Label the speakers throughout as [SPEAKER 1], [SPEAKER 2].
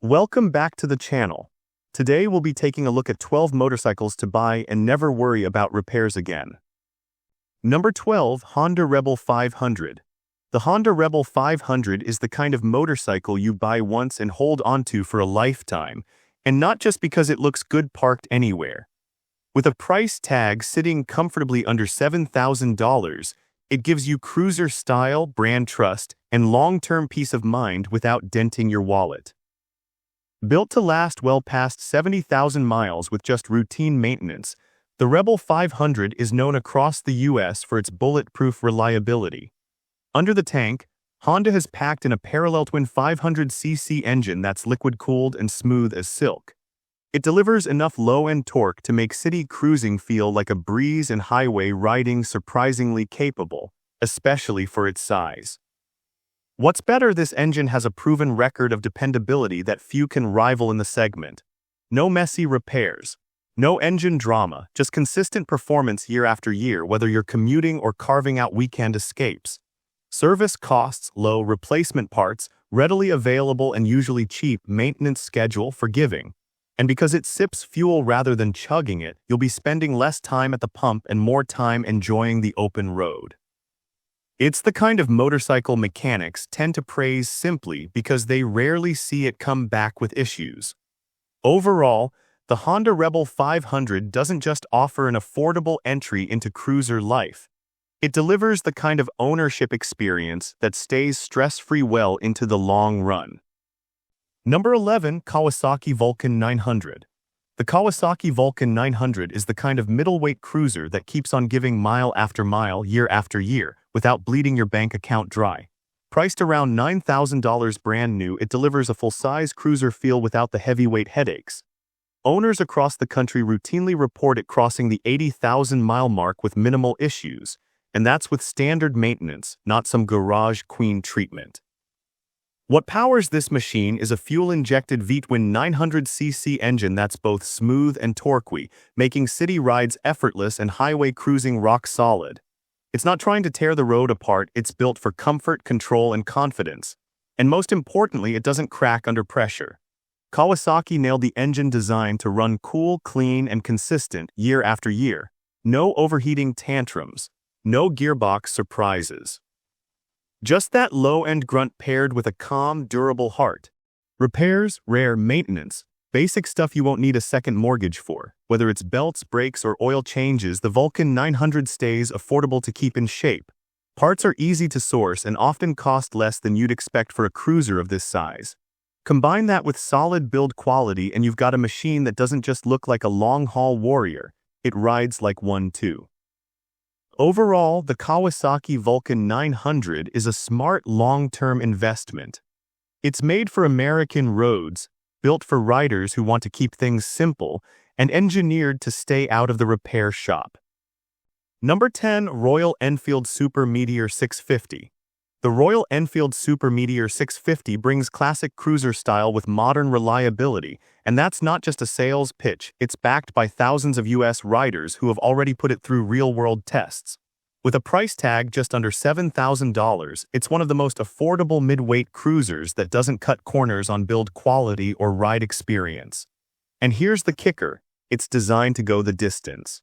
[SPEAKER 1] Welcome back to the channel. Today we'll be taking a look at 12 motorcycles to buy and never worry about repairs again. Number 12, Honda Rebel 500. The Honda Rebel 500 is the kind of motorcycle you buy once and hold onto for a lifetime, and not just because it looks good parked anywhere. With a price tag sitting comfortably under $7,000, it gives you cruiser style, brand trust, and long-term peace of mind without denting your wallet. Built to last well past 70,000 miles with just routine maintenance, the Rebel 500 is known across the US for its bulletproof reliability. Under the tank, Honda has packed in a parallel twin 500cc engine that's liquid-cooled and smooth as silk. It delivers enough low-end torque to make city cruising feel like a breeze and highway riding surprisingly capable, especially for its size. What's better, this engine has a proven record of dependability that few can rival in the segment. No messy repairs, no engine drama, just consistent performance year after year, whether you're commuting or carving out weekend escapes. Service costs low, replacement parts readily available and usually cheap, maintenance schedule forgiving. And because it sips fuel rather than chugging it, you'll be spending less time at the pump and more time enjoying the open road. It's the kind of motorcycle mechanics tend to praise simply because they rarely see it come back with issues. Overall, the Honda Rebel 500 doesn't just offer an affordable entry into cruiser life. It delivers the kind of ownership experience that stays stress-free well into the long run. Number 11, Kawasaki Vulcan 900. The Kawasaki Vulcan 900 is the kind of middleweight cruiser that keeps on giving mile after mile, year after year, without bleeding your bank account dry. Priced around $9,000 brand new, it delivers a full-size cruiser feel without the heavyweight headaches. Owners across the country routinely report it crossing the 80,000-mile mark with minimal issues, and that's with standard maintenance, not some garage queen treatment. What powers this machine is a fuel-injected V-twin 900cc engine that's both smooth and torquey, making city rides effortless and highway cruising rock solid. It's not trying to tear the road apart, it's built for comfort, control, and confidence. And most importantly, it doesn't crack under pressure. Kawasaki nailed the engine design to run cool, clean, and consistent year after year. No overheating tantrums, no gearbox surprises. Just that low-end grunt paired with a calm, durable heart. Repairs, rare, maintenance, basic stuff you won't need a second mortgage for. Whether it's belts, brakes, or oil changes, the Vulcan 900 stays affordable to keep in shape. Parts are easy to source and often cost less than you'd expect for a cruiser of this size. Combine that with solid build quality and you've got a machine that doesn't just look like a long-haul warrior, it rides like one too. Overall, the Kawasaki Vulcan 900 is a smart long-term investment. It's made for American roads, built for riders who want to keep things simple, and engineered to stay out of the repair shop. Number 10, Royal Enfield Super Meteor 650. The Royal Enfield Super Meteor 650 brings classic cruiser style with modern reliability, and that's not just a sales pitch, it's backed by thousands of US riders who have already put it through real-world tests. With a price tag just under $7,000, it's one of the most affordable mid-weight cruisers that doesn't cut corners on build quality or ride experience. And here's the kicker, it's designed to go the distance.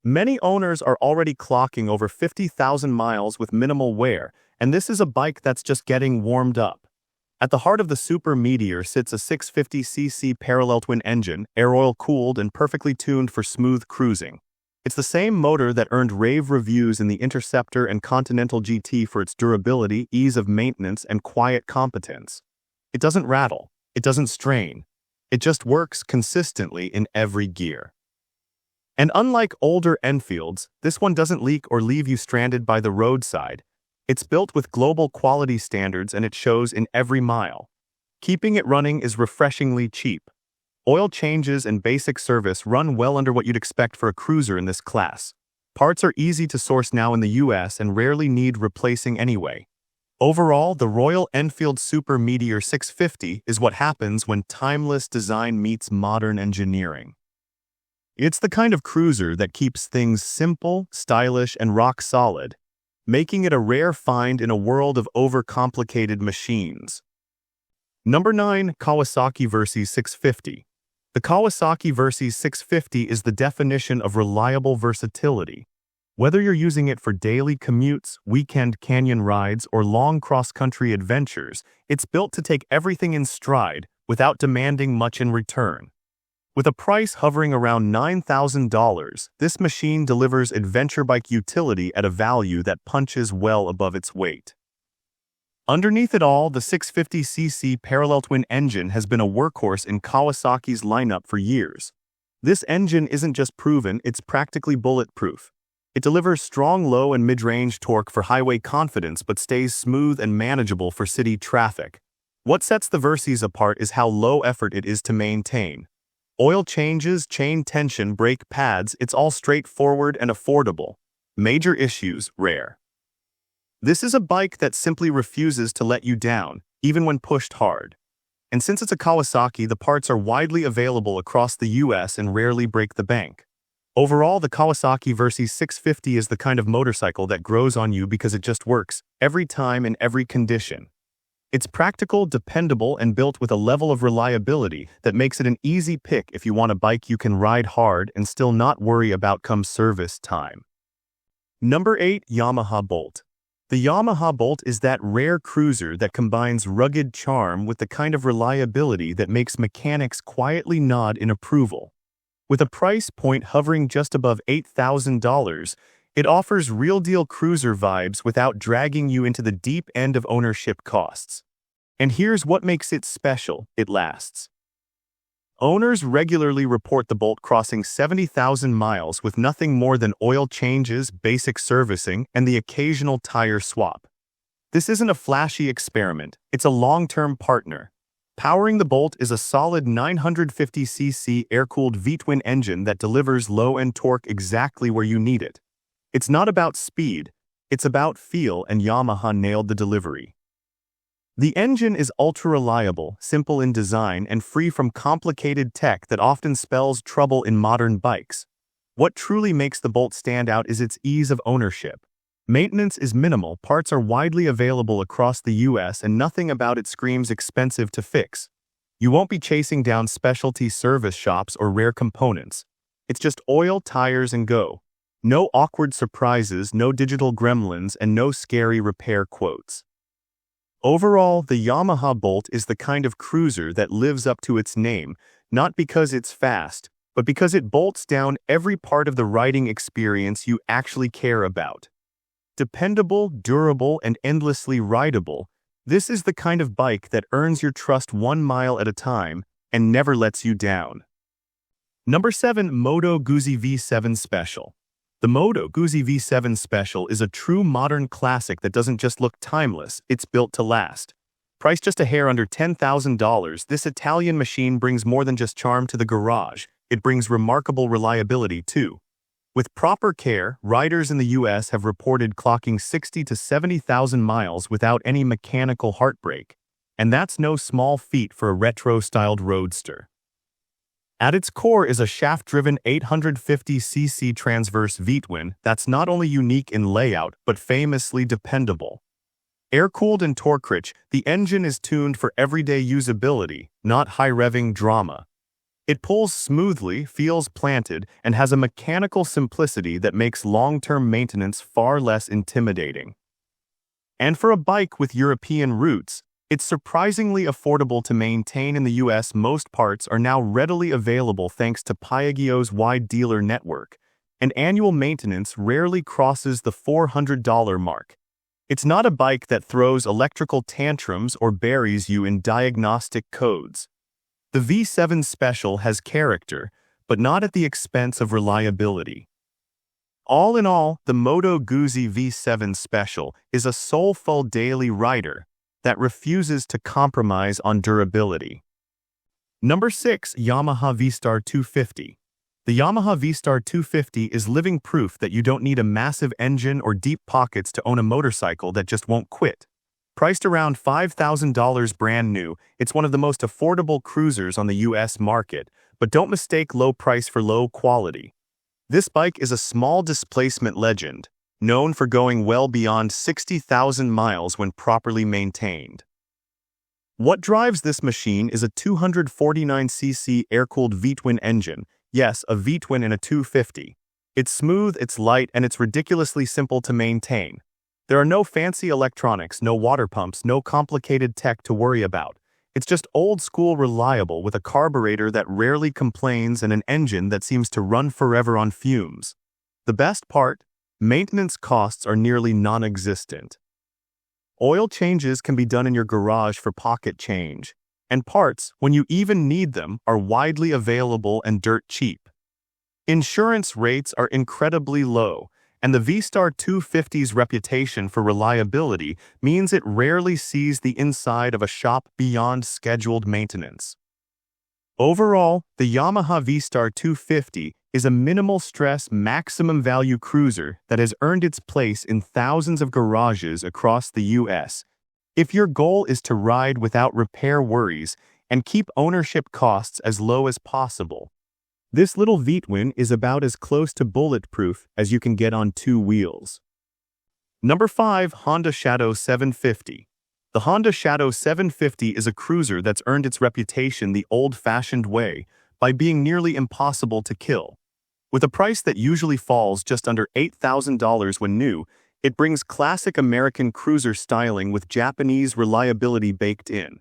[SPEAKER 1] Many owners are already clocking over 50,000 miles with minimal wear, and this is a bike that's just getting warmed up. At the heart of the Super Meteor sits a 650cc parallel twin engine, air oil cooled and perfectly tuned for smooth cruising. It's the same motor that earned rave reviews in the Interceptor and Continental GT for its durability, ease of maintenance, and quiet competence. It doesn't rattle, it doesn't strain, it just works consistently in every gear. And unlike older Enfields, this one doesn't leak or leave you stranded by the roadside. It's built with global quality standards and it shows in every mile. Keeping it running is refreshingly cheap. Oil changes and basic service run well under what you'd expect for a cruiser in this class. Parts are easy to source now in the US and rarely need replacing anyway. Overall, the Royal Enfield Super Meteor 650 is what happens when timeless design meets modern engineering. It's the kind of cruiser that keeps things simple, stylish, and rock solid, making it a rare find in a world of overcomplicated machines. Number 9. Kawasaki Versys 650. The Kawasaki Versys 650 is the definition of reliable versatility. Whether you're using it for daily commutes, weekend canyon rides, or long cross-country adventures, it's built to take everything in stride without demanding much in return. With a price hovering around $9,000, this machine delivers adventure bike utility at a value that punches well above its weight. Underneath it all, the 650cc parallel twin engine has been a workhorse in Kawasaki's lineup for years. This engine isn't just proven, it's practically bulletproof. It delivers strong low and mid-range torque for highway confidence but stays smooth and manageable for city traffic. What sets the Versys apart is how low effort it is to maintain. Oil changes, chain tension, brake pads, it's all straightforward and affordable. Major issues, rare. This is a bike that simply refuses to let you down, even when pushed hard. And since it's a Kawasaki, the parts are widely available across the US and rarely break the bank. Overall, the Kawasaki Versys 650 is the kind of motorcycle that grows on you because it just works, every time in every condition. It's practical, dependable, and built with a level of reliability that makes it an easy pick if you want a bike you can ride hard and still not worry about come service time. Number 8. Yamaha Bolt. The Yamaha Bolt is that rare cruiser that combines rugged charm with the kind of reliability that makes mechanics quietly nod in approval. With a price point hovering just above $8,000, it offers real-deal cruiser vibes without dragging you into the deep end of ownership costs. And here's what makes it special: it lasts. Owners regularly report the Bolt crossing 70,000 miles with nothing more than oil changes, basic servicing, and the occasional tire swap. This isn't a flashy experiment, it's a long-term partner. Powering the Bolt is a solid 950cc air-cooled V-twin engine that delivers low-end torque exactly where you need it. It's not about speed, it's about feel, and Yamaha nailed the delivery. The engine is ultra-reliable, simple in design, and free from complicated tech that often spells trouble in modern bikes. What truly makes the Bolt stand out is its ease of ownership. Maintenance is minimal, parts are widely available across the US, and nothing about it screams expensive to fix. You won't be chasing down specialty service shops or rare components. It's just oil, tires, and go. No awkward surprises, no digital gremlins, and no scary repair quotes. Overall, the Yamaha Bolt is the kind of cruiser that lives up to its name, not because it's fast, but because it bolts down every part of the riding experience you actually care about. Dependable, durable, and endlessly rideable, this is the kind of bike that earns your trust 1 mile at a time and never lets you down. Number 7. Moto Guzzi V7 Special. The Moto Guzzi V7 Special is a true modern classic that doesn't just look timeless, it's built to last. Priced just a hair under $10,000, this Italian machine brings more than just charm to the garage, it brings remarkable reliability too. With proper care, riders in the US have reported clocking 60 to 70,000 miles without any mechanical heartbreak. And that's no small feat for a retro-styled roadster. At its core is a shaft-driven 850cc transverse V-twin that's not only unique in layout but famously dependable. Air-cooled and torque-rich, the engine is tuned for everyday usability, not high-revving drama. It pulls smoothly, feels planted, and has a mechanical simplicity that makes long-term maintenance far less intimidating. And for a bike with European roots, it's surprisingly affordable to maintain in the US. Most parts are now readily available thanks to Piaggio's wide dealer network, and annual maintenance rarely crosses the $400 mark. It's not a bike that throws electrical tantrums or buries you in diagnostic codes. The V7 Special has character, but not at the expense of reliability. All in all, the Moto Guzzi V7 Special is a soulful daily rider that refuses to compromise on durability. Number 6. Yamaha Vstar 250. The Yamaha Vstar 250 is living proof that you don't need a massive engine or deep pockets to own a motorcycle that just won't quit. Priced around $5,000 brand new, it's one of the most affordable cruisers on the US market, but don't mistake low price for low quality. This bike is a small displacement legend, known for going well beyond 60,000 miles when properly maintained. What drives this machine is a 249cc air-cooled V-twin engine. Yes, a V-twin in a 250. It's smooth, it's light, and it's ridiculously simple to maintain. There are no fancy electronics, no water pumps, no complicated tech to worry about. It's just old-school reliable with a carburetor that rarely complains and an engine that seems to run forever on fumes. The best part? Maintenance costs are nearly non-existent. Oil changes can be done in your garage for pocket change, and parts, when you even need them, are widely available and dirt cheap. Insurance rates are incredibly low, and the V-Star 250's reputation for reliability means it rarely sees the inside of a shop beyond scheduled maintenance. Overall, the Yamaha V-Star 250 is a minimal-stress, maximum-value cruiser that has earned its place in thousands of garages across the U.S. If your goal is to ride without repair worries and keep ownership costs as low as possible, this little V-twin is about as close to bulletproof as you can get on two wheels. Number 5. Honda Shadow 750. The Honda Shadow 750 is a cruiser that's earned its reputation the old-fashioned way by being nearly impossible to kill. With a price that usually falls just under $8,000 when new, it brings classic American cruiser styling with Japanese reliability baked in.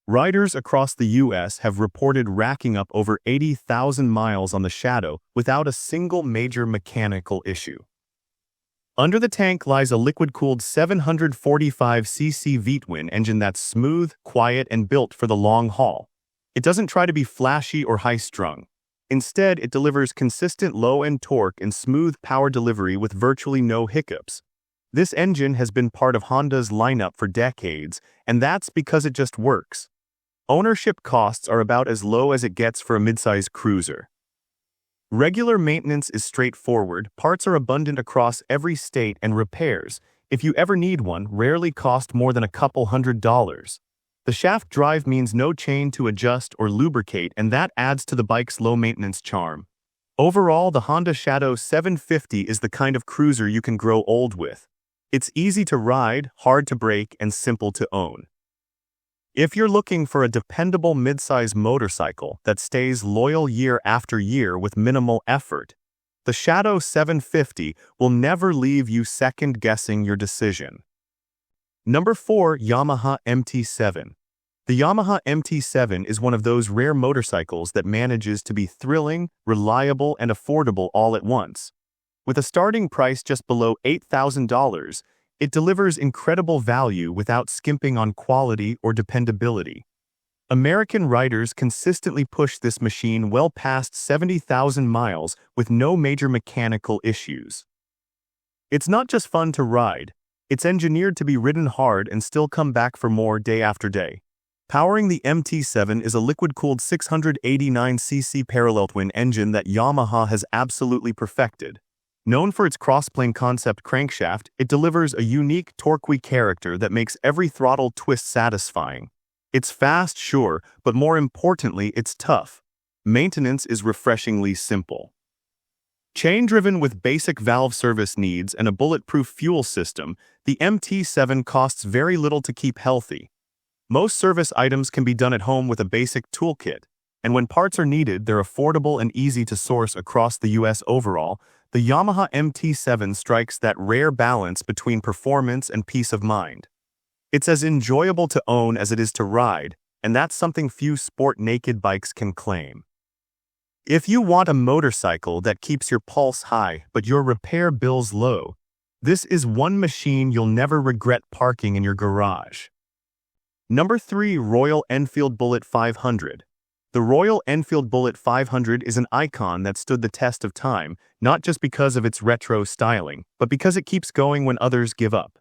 [SPEAKER 1] Riders across the U.S. have reported racking up over 80,000 miles on the Shadow without a single major mechanical issue. Under the tank lies a liquid-cooled 745cc V-twin engine that's smooth, quiet, and built for the long haul. It doesn't try to be flashy or high-strung. Instead, it delivers consistent low-end torque and smooth power delivery with virtually no hiccups. This engine has been part of Honda's lineup for decades, and that's because it just works. Ownership costs are about as low as it gets for a midsize cruiser. Regular maintenance is straightforward, parts are abundant across every state, and repairs, if you ever need one, rarely cost more than a couple $100. The shaft drive means no chain to adjust or lubricate, and that adds to the bike's low-maintenance charm. Overall, the Honda Shadow 750 is the kind of cruiser you can grow old with. It's easy to ride, hard to break, and simple to own. If you're looking for a dependable midsize motorcycle that stays loyal year after year with minimal effort, the Shadow 750 will never leave you second-guessing your decision. Number 4. Yamaha MT7. The Yamaha MT7 is one of those rare motorcycles that manages to be thrilling, reliable, and affordable all at once. With a starting price just below $8,000, it delivers incredible value without skimping on quality or dependability. American riders consistently push this machine well past 70,000 miles with no major mechanical issues. It's not just fun to ride, it's engineered to be ridden hard and still come back for more day after day. Powering the MT7 is a liquid-cooled 689cc parallel twin engine that Yamaha has absolutely perfected. Known for its crossplane concept crankshaft, it delivers a unique torquey character that makes every throttle twist satisfying. It's fast, sure, but more importantly, it's tough. Maintenance is refreshingly simple. Chain-driven with basic valve service needs and a bulletproof fuel system, the MT7 costs very little to keep healthy. Most service items can be done at home with a basic toolkit, and when parts are needed, they're affordable and easy to source across the U.S. Overall, the Yamaha MT7 strikes that rare balance between performance and peace of mind. It's as enjoyable to own as it is to ride, and that's something few sport-naked bikes can claim. If you want a motorcycle that keeps your pulse high but your repair bills low, this is one machine you'll never regret parking in your garage. Number 3. Royal Enfield Bullet 500. The Royal Enfield Bullet 500 is an icon that stood the test of time, not just because of its retro styling, but because it keeps going when others give up.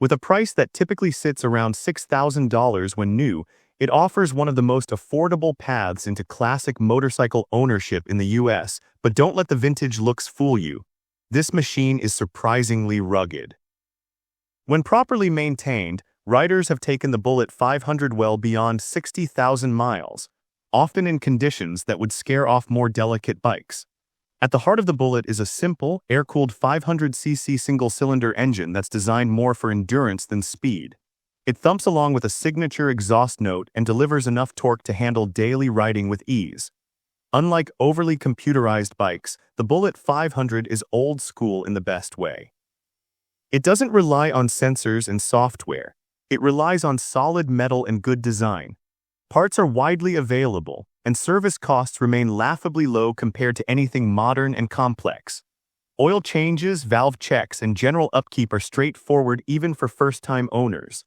[SPEAKER 1] With a price that typically sits around $6,000 when new, it offers one of the most affordable paths into classic motorcycle ownership in the US, but don't let the vintage looks fool you. This machine is surprisingly rugged. When properly maintained, riders have taken the Bullet 500 well beyond 60,000 miles, often in conditions that would scare off more delicate bikes. At the heart of the Bullet is a simple, air-cooled 500cc single-cylinder engine that's designed more for endurance than speed. It thumps along with a signature exhaust note and delivers enough torque to handle daily riding with ease. Unlike overly computerized bikes, the Bullet 500 is old school in the best way. It doesn't rely on sensors and software. It relies on solid metal and good design. Parts are widely available, and service costs remain laughably low compared to anything modern and complex. Oil changes, valve checks, and general upkeep are straightforward even for first-time owners.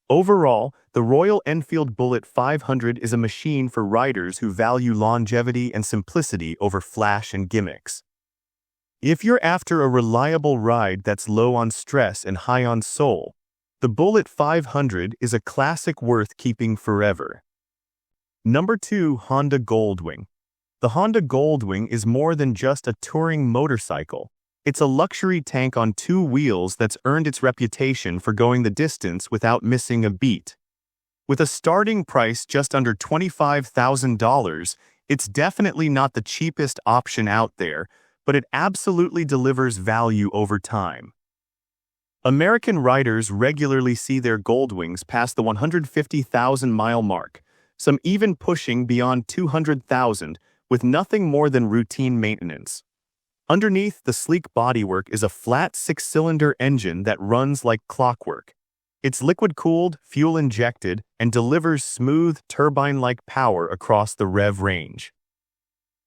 [SPEAKER 1] Overall, the Royal Enfield Bullet 500 is a machine for riders who value longevity and simplicity over flash and gimmicks. If you're after a reliable ride that's low on stress and high on soul, the Bullet 500 is a classic worth keeping forever. Number 2. Honda Goldwing. The Honda Goldwing is more than just a touring motorcycle. It's a luxury tank on two wheels that's earned its reputation for going the distance without missing a beat. With a starting price just under $25,000, it's definitely not the cheapest option out there, but it absolutely delivers value over time. American riders regularly see their Goldwings pass the 150,000-mile mark, some even pushing beyond 200,000 with nothing more than routine maintenance. Underneath the sleek bodywork is a flat six-cylinder engine that runs like clockwork. It's liquid-cooled, fuel-injected, and delivers smooth, turbine-like power across the rev range.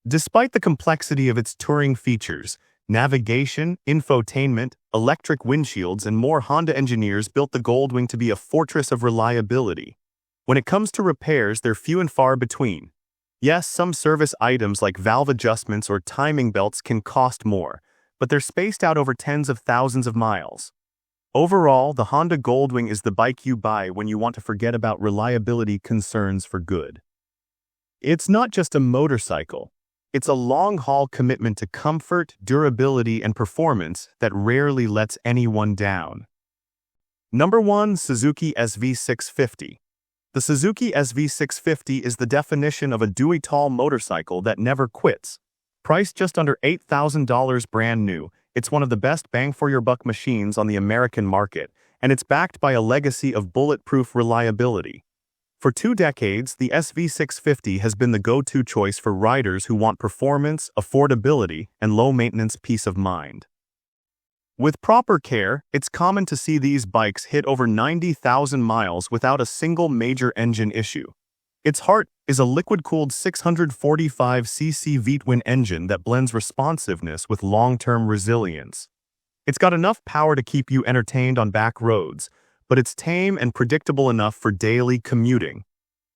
[SPEAKER 1] Despite the complexity of its touring features, navigation, infotainment, electric windshields, and more, Honda engineers built the Goldwing to be a fortress of reliability. When it comes to repairs, they're few and far between. Yes, some service items like valve adjustments or timing belts can cost more, but they're spaced out over tens of thousands of miles. Overall, the Honda Goldwing is the bike you buy when you want to forget about reliability concerns for good. It's not just a motorcycle. It's a long-haul commitment to comfort, durability, and performance that rarely lets anyone down. Number 1. Suzuki SV650. The Suzuki SV650 is the definition of a dewy-tall motorcycle that never quits. Priced just under $8,000 brand new, it's one of the best bang-for-your-buck machines on the American market, and it's backed by a legacy of bulletproof reliability. For 2 decades, the SV650 has been the go-to choice for riders who want performance, affordability, and low-maintenance peace of mind. With proper care, it's common to see these bikes hit over 90,000 miles without a single major engine issue. Its heart is a liquid-cooled 645cc V-twin engine that blends responsiveness with long-term resilience. It's got enough power to keep you entertained on back roads, but it's tame and predictable enough for daily commuting.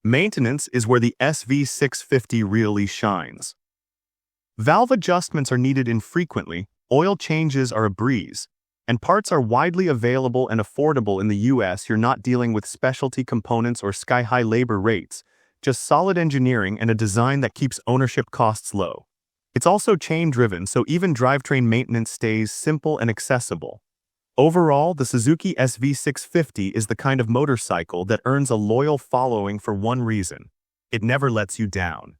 [SPEAKER 1] Maintenance is where the SV650 really shines. Valve adjustments are needed infrequently, oil changes are a breeze, and parts are widely available and affordable in the US. You're not dealing with specialty components or sky-high labor rates, just solid engineering and a design that keeps ownership costs low. It's also chain-driven, so even drivetrain maintenance stays simple and accessible. Overall, the Suzuki SV650 is the kind of motorcycle that earns a loyal following for one reason: it never lets you down.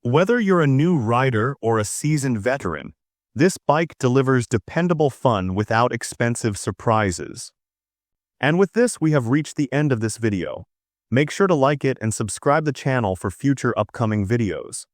[SPEAKER 1] Whether you're a new rider or a seasoned veteran, this bike delivers dependable fun without expensive surprises. And with this, we have reached the end of this video. Make sure to like it and subscribe the channel for future upcoming videos.